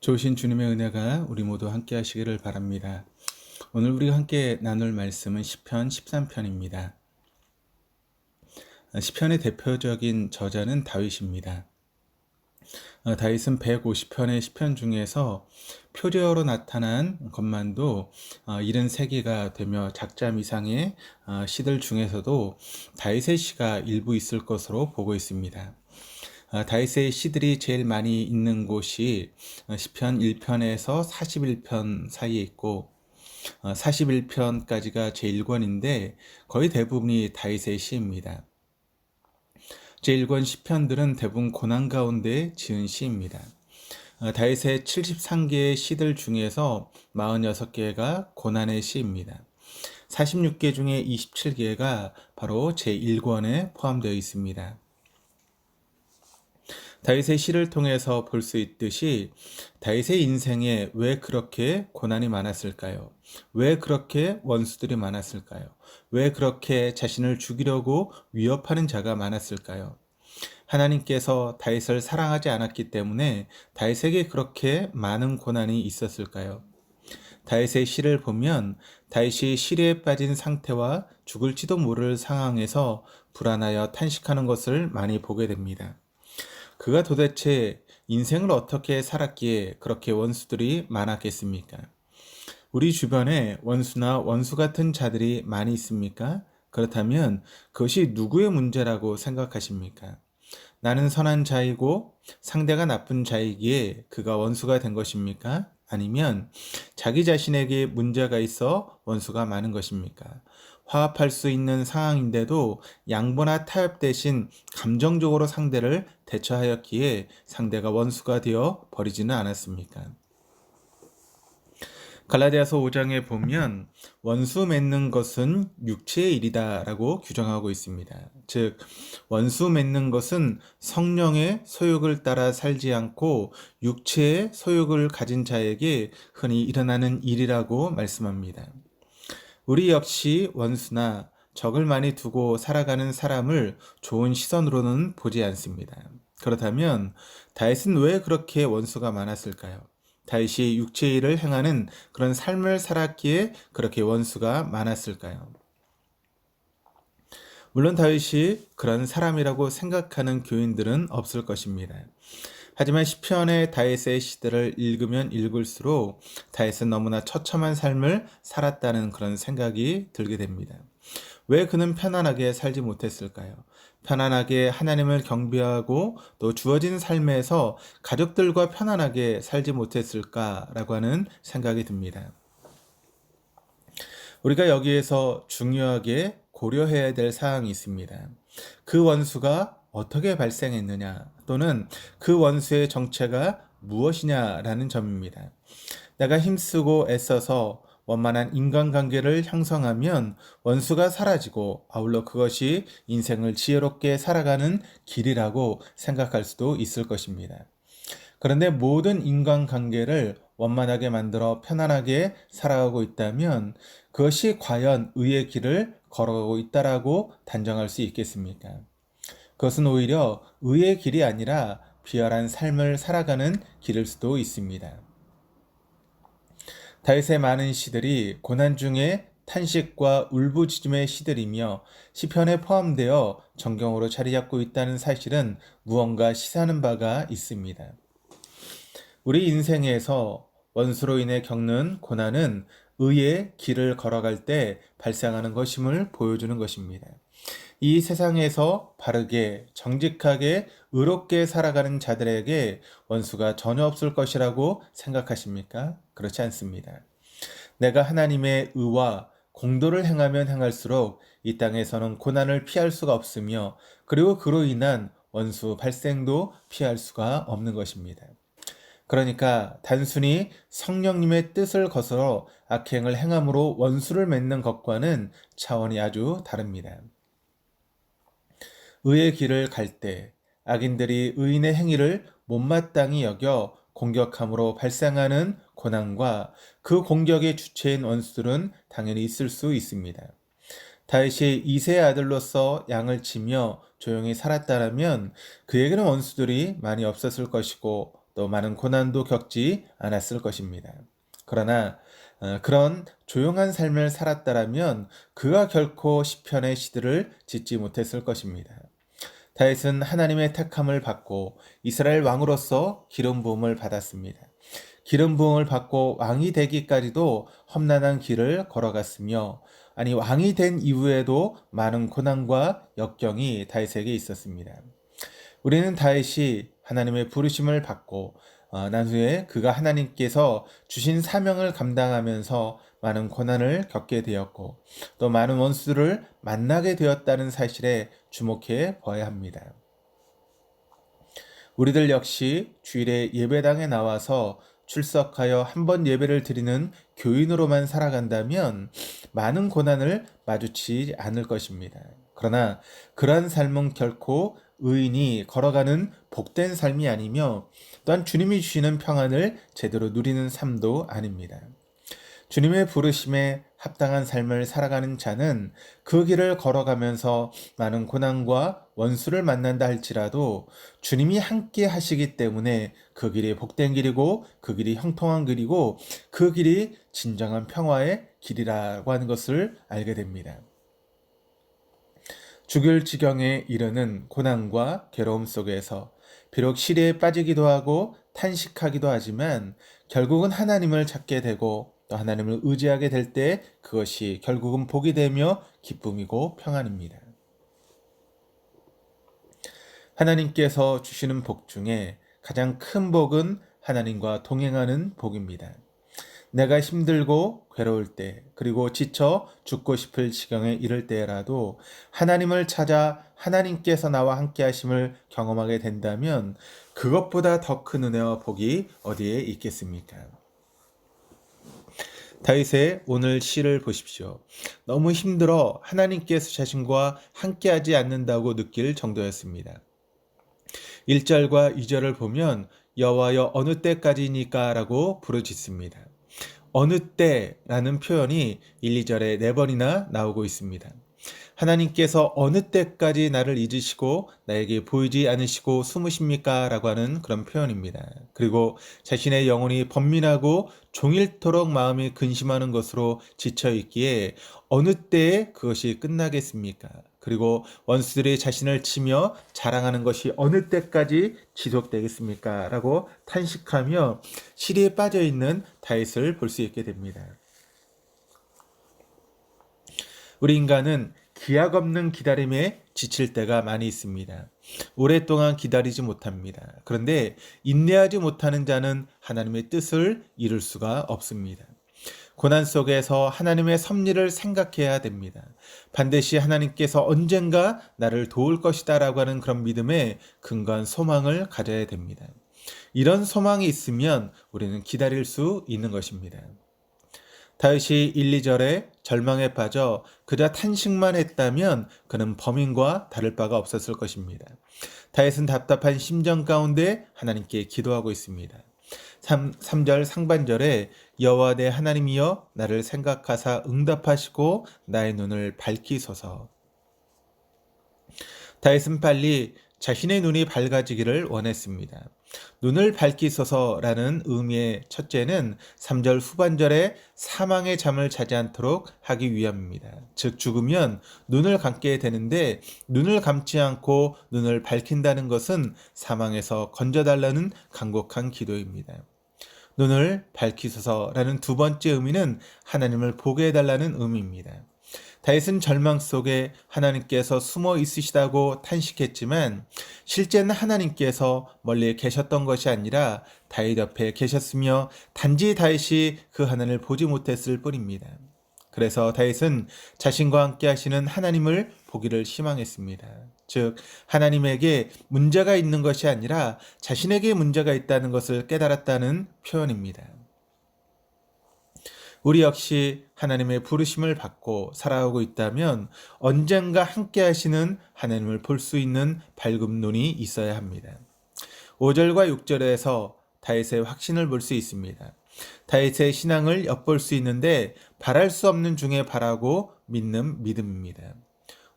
좋으신 주님의 은혜가 우리 모두 함께 하시기를 바랍니다. 오늘 우리가 함께 나눌 말씀은 시편 13편입니다. 시편의 대표적인 저자는 다윗입니다. 다윗은 150편의 시편 중에서 표제어로 나타난 것만도 73개가 되며 작자 미상의 시들 중에서도 다윗의 시가 일부 있을 것으로 보고 있습니다. 다윗의 시들이 제일 많이 있는 곳이 시편 1편에서 41편 사이에 있고 41편까지가 제1권인데 거의 대부분이 다윗의 시입니다. 제1권 시편들은 대부분 고난 가운데 지은 시입니다. 다윗의 73개의 시들 중에서 46개가 고난의 시입니다. 46개 중에 27개가 바로 제1권에 포함되어 있습니다. 다윗의 시를 통해서 볼 수 있듯이 다윗의 인생에 왜 그렇게 고난이 많았을까요? 왜 그렇게 원수들이 많았을까요? 왜 그렇게 자신을 죽이려고 위협하는 자가 많았을까요? 하나님께서 다윗을 사랑하지 않았기 때문에 다윗에게 그렇게 많은 고난이 있었을까요? 다윗의 시를 보면 다윗이 시리에 빠진 상태와 죽을지도 모를 상황에서 불안하여 탄식하는 것을 많이 보게 됩니다. 그가 도대체 인생을 어떻게 살았기에 그렇게 원수들이 많았겠습니까? 우리 주변에 원수나 원수 같은 자들이 많이 있습니까? 그렇다면 그것이 누구의 문제라고 생각하십니까? 나는 선한 자이고 상대가 나쁜 자이기에 그가 원수가 된 것입니까? 아니면 자기 자신에게 문제가 있어 원수가 많은 것입니까? 화합할 수 있는 상황인데도 양보나 타협 대신 감정적으로 상대를 대처하였기에 상대가 원수가 되어 버리지는 않았습니까? 갈라디아서 5장에 보면 원수 맺는 것은 육체의 일이다 라고 규정하고 있습니다. 즉 원수 맺는 것은 성령의 소욕을 따라 살지 않고 육체의 소욕을 가진 자에게 흔히 일어나는 일이라고 말씀합니다. 우리 역시 원수나 적을 많이 두고 살아가는 사람을 좋은 시선으로는 보지 않습니다. 그렇다면 다윗은 왜 그렇게 원수가 많았을까요? 다윗이 육체의 일을 행하는 그런 삶을 살았기에 그렇게 원수가 많았을까요? 물론 다윗이 그런 사람이라고 생각하는 교인들은 없을 것입니다. 하지만 시편의 다윗의 시들을 읽으면 읽을수록 다윗은 너무나 처참한 삶을 살았다는 그런 생각이 들게 됩니다. 왜 그는 편안하게 살지 못했을까요? 편안하게 하나님을 경배하고 또 주어진 삶에서 가족들과 편안하게 살지 못했을까라고 하는 생각이 듭니다. 우리가 여기에서 중요하게 고려해야 될 사항이 있습니다. 그 원수가 어떻게 발생했느냐 또는 그 원수의 정체가 무엇이냐라는 점입니다. 내가 힘쓰고 애써서 원만한 인간관계를 형성하면 원수가 사라지고 아울러 그것이 인생을 지혜롭게 살아가는 길이라고 생각할 수도 있을 것입니다. 그런데 모든 인간관계를 원만하게 만들어 편안하게 살아가고 있다면 그것이 과연 의의 길을 걸어가고 있다라고 단정할 수 있겠습니까? 그것은 오히려 의의 길이 아니라 비열한 삶을 살아가는 길일 수도 있습니다. 다윗의 많은 시들이 고난 중에 탄식과 울부짖음의 시들이며 시편에 포함되어 정경으로 자리 잡고 있다는 사실은 무언가 시사하는 바가 있습니다. 우리 인생에서 원수로 인해 겪는 고난은 의의 길을 걸어갈 때 발생하는 것임을 보여주는 것입니다. 이 세상에서 바르게, 정직하게, 의롭게 살아가는 자들에게 원수가 전혀 없을 것이라고 생각하십니까? 그렇지 않습니다. 내가 하나님의 의와 공도를 행하면 행할수록 이 땅에서는 고난을 피할 수가 없으며 그리고 그로 인한 원수 발생도 피할 수가 없는 것입니다. 그러니까 단순히 성령님의 뜻을 거스러 악행을 행함으로 원수를 맺는 것과는 차원이 아주 다릅니다. 의의 길을 갈 때 악인들이 의인의 행위를 못마땅히 여겨 공격함으로 발생하는 고난과 그 공격의 주체인 원수들은 당연히 있을 수 있습니다. 다윗이 이새의 아들로서 양을 치며 조용히 살았다면 그에게는 원수들이 많이 없었을 것이고 또 많은 고난도 겪지 않았을 것입니다. 그러나 그런 조용한 삶을 살았다라면 그가 결코 시편의 시들을 짓지 못했을 것입니다. 다윗은 하나님의 택함을 받고 이스라엘 왕으로서 기름 부음을 받았습니다. 기름 부음을 받고 왕이 되기까지도 험난한 길을 걸어갔으며 왕이 된 이후에도 많은 고난과 역경이 다윗에게 있었습니다. 우리는 다윗이 하나님의 부르심을 받고 난 후에 그가 하나님께서 주신 사명을 감당하면서 많은 고난을 겪게 되었고 또 많은 원수를 만나게 되었다는 사실에 주목해 봐야 합니다. 우리들 역시 주일에 예배당에 나와서 출석하여 한 번 예배를 드리는 교인으로만 살아간다면 많은 고난을 마주치지 않을 것입니다. 그러나 그러한 삶은 결코 의인이 걸어가는 복된 삶이 아니며 또한 주님이 주시는 평안을 제대로 누리는 삶도 아닙니다. 주님의 부르심에 합당한 삶을 살아가는 자는 그 길을 걸어가면서 많은 고난과 원수를 만난다 할지라도 주님이 함께 하시기 때문에 그 길이 복된 길이고 그 길이 형통한 길이고 그 길이 진정한 평화의 길이라고 하는 것을 알게 됩니다. 죽을 지경에 이르는 고난과 괴로움 속에서 비록 시리에 빠지기도 하고 탄식하기도 하지만 결국은 하나님을 찾게 되고 또 하나님을 의지하게 될 때 그것이 결국은 복이 되며 기쁨이고 평안입니다. 하나님께서 주시는 복 중에 가장 큰 복은 하나님과 동행하는 복입니다. 내가 힘들고 괴로울 때 그리고 지쳐 죽고 싶을 지경에 이를 때라도 하나님을 찾아 하나님께서 나와 함께 하심을 경험하게 된다면 그것보다 더 큰 은혜와 복이 어디에 있겠습니까? 다윗의 오늘 시를 보십시오. 너무 힘들어 하나님께서 자신과 함께하지 않는다고 느낄 정도였습니다. 1절과 2절을 보면 여호와여 어느 때까지니까 라고 부르짖습니다. 어느 때라는 표현이 1, 2절에 4번이나 나오고 있습니다. 하나님께서 어느 때까지 나를 잊으시고 나에게 보이지 않으시고 숨으십니까? 라고 하는 그런 표현입니다. 그리고 자신의 영혼이 번민하고 종일토록 마음이 근심하는 것으로 지쳐있기에 어느 때에 그것이 끝나겠습니까? 그리고 원수들이 자신을 치며 자랑하는 것이 어느 때까지 지속되겠습니까? 라고 탄식하며 시리에 빠져있는 다윗을 볼 수 있게 됩니다. 우리 인간은 기약 없는 기다림에 지칠 때가 많이 있습니다. 오랫동안 기다리지 못합니다. 그런데 인내하지 못하는 자는 하나님의 뜻을 이룰 수가 없습니다. 고난 속에서 하나님의 섭리를 생각해야 됩니다. 반드시 하나님께서 언젠가 나를 도울 것이다 라고 하는 그런 믿음에 근거한 소망을 가져야 됩니다. 이런 소망이 있으면 우리는 기다릴 수 있는 것입니다. 다윗이 1, 2절에 절망에 빠져 그저 탄식만 했다면 그는 범인과 다를 바가 없었을 것입니다. 다윗은 답답한 심정 가운데 하나님께 기도하고 있습니다. 3절 상반절에 여호와 내 하나님이여 나를 생각하사 응답하시고 나의 눈을 밝히소서. 다윗은 빨리 자신의 눈이 밝아지기를 원했습니다. 눈을 밝히소서라는 의미의 첫째는 3절 후반절에 사망의 잠을 자지 않도록 하기 위함입니다. 즉 죽으면 눈을 감게 되는데 눈을 감지 않고 눈을 밝힌다는 것은 사망에서 건져달라는 간곡한 기도입니다. 눈을 밝히소서라는 두 번째 의미는 하나님을 보게 해달라는 의미입니다. 다윗은 절망 속에 하나님께서 숨어 있으시다고 탄식했지만 실제는 하나님께서 멀리 계셨던 것이 아니라 다윗 옆에 계셨으며 단지 다윗이 그 하나님을 보지 못했을 뿐입니다. 그래서 다윗은 자신과 함께 하시는 하나님을 보기를 희망했습니다. 즉 하나님에게 문제가 있는 것이 아니라 자신에게 문제가 있다는 것을 깨달았다는 표현입니다. 우리 역시 하나님의 부르심을 받고 살아오고 있다면 언젠가 함께 하시는 하나님을 볼 수 있는 밝은 눈이 있어야 합니다. 5절과 6절에서 다윗의 확신을 볼 수 있습니다. 다윗의 신앙을 엿볼 수 있는데 바랄 수 없는 중에 바라고 믿는 믿음입니다.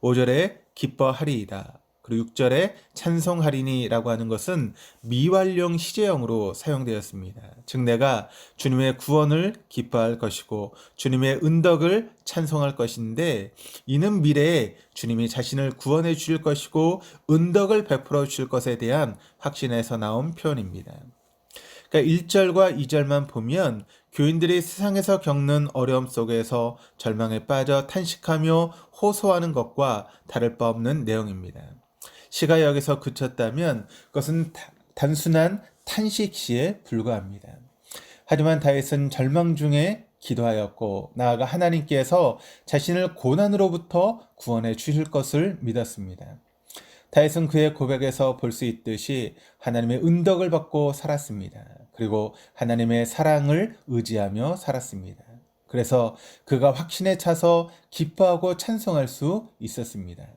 5절에 기뻐하리이다. 그리고 6절에 찬송하리니라고 하는 것은 미완령 시제형으로 사용되었습니다. 즉 내가 주님의 구원을 기뻐할 것이고 주님의 은덕을 찬송할 것인데, 이는 미래에 주님이 자신을 구원해 주실 것이고 은덕을 베풀어 주실 것에 대한 확신에서 나온 표현입니다. 그러니까 1절과 2절만 보면 교인들이 세상에서 겪는 어려움 속에서 절망에 빠져 탄식하며 호소하는 것과 다를 바 없는 내용입니다. 시가 여기서 그쳤다면 그것은 단순한 탄식 시에 불과합니다. 하지만 다윗은 절망 중에 기도하였고 나아가 하나님께서 자신을 고난으로부터 구원해 주실 것을 믿었습니다. 다윗은 그의 고백에서 볼 수 있듯이 하나님의 은덕을 받고 살았습니다. 그리고 하나님의 사랑을 의지하며 살았습니다. 그래서 그가 확신에 차서 기뻐하고 찬송할 수 있었습니다.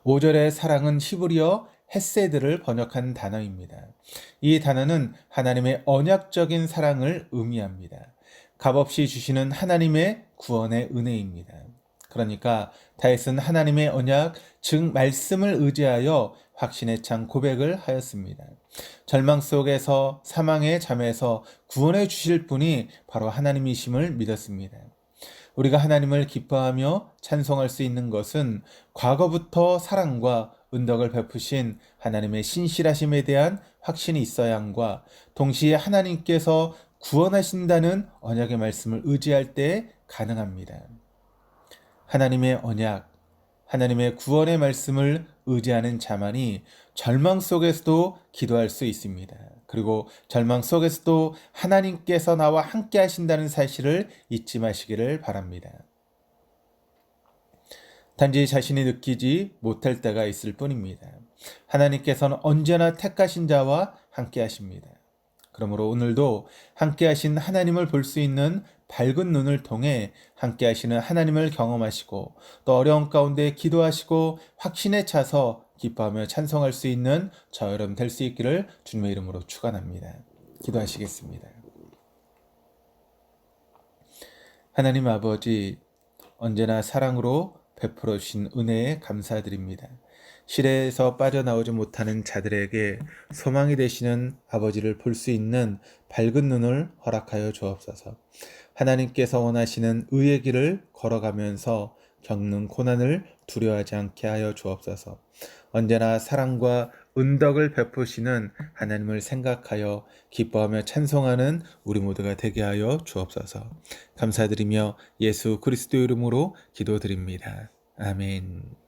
5절의 사랑은 히브리어 헤세드를 번역한 단어입니다. 이 단어는 하나님의 언약적인 사랑을 의미합니다. 값없이 주시는 하나님의 구원의 은혜입니다. 그러니까 다윗은 하나님의 언약, 즉 말씀을 의지하여 확신에 찬 고백을 하였습니다. 절망 속에서 사망의 잠에서 구원해 주실 분이 바로 하나님이심을 믿었습니다. 우리가 하나님을 기뻐하며 찬송할 수 있는 것은 과거부터 사랑과 은덕을 베푸신 하나님의 신실하심에 대한 확신이 있어야 함과 동시에 하나님께서 구원하신다는 언약의 말씀을 의지할 때 가능합니다. 하나님의 언약, 하나님의 구원의 말씀을 의지하는 자만이 절망 속에서도 기도할 수 있습니다. 그리고 절망 속에서도 하나님께서 나와 함께 하신다는 사실을 잊지 마시기를 바랍니다. 단지 자신이 느끼지 못할 때가 있을 뿐입니다. 하나님께서는 언제나 택하신 자와 함께 하십니다. 그러므로 오늘도 함께 하신 하나님을 볼 수 있는 밝은 눈을 통해 함께 하시는 하나님을 경험하시고 또 어려움 가운데 기도하시고 확신에 차서 기뻐하며 찬송할 수 있는 저 여러분 될 수 있기를 주님의 이름으로 축원합니다. 기도하시겠습니다. 하나님 아버지, 언제나 사랑으로 베풀어 주신 은혜에 감사드립니다. 시대에서 빠져나오지 못하는 자들에게 소망이 되시는 아버지를 볼 수 있는 밝은 눈을 허락하여 주옵소서. 하나님께서 원하시는 의의 길을 걸어가면서 겪는 고난을 두려워하지 않게 하여 주옵소서. 언제나 사랑과 은덕을 베푸시는 하나님을 생각하여 기뻐하며 찬송하는 우리 모두가 되게 하여 주옵소서. 감사드리며 예수 그리스도 이름으로 기도드립니다. 아멘.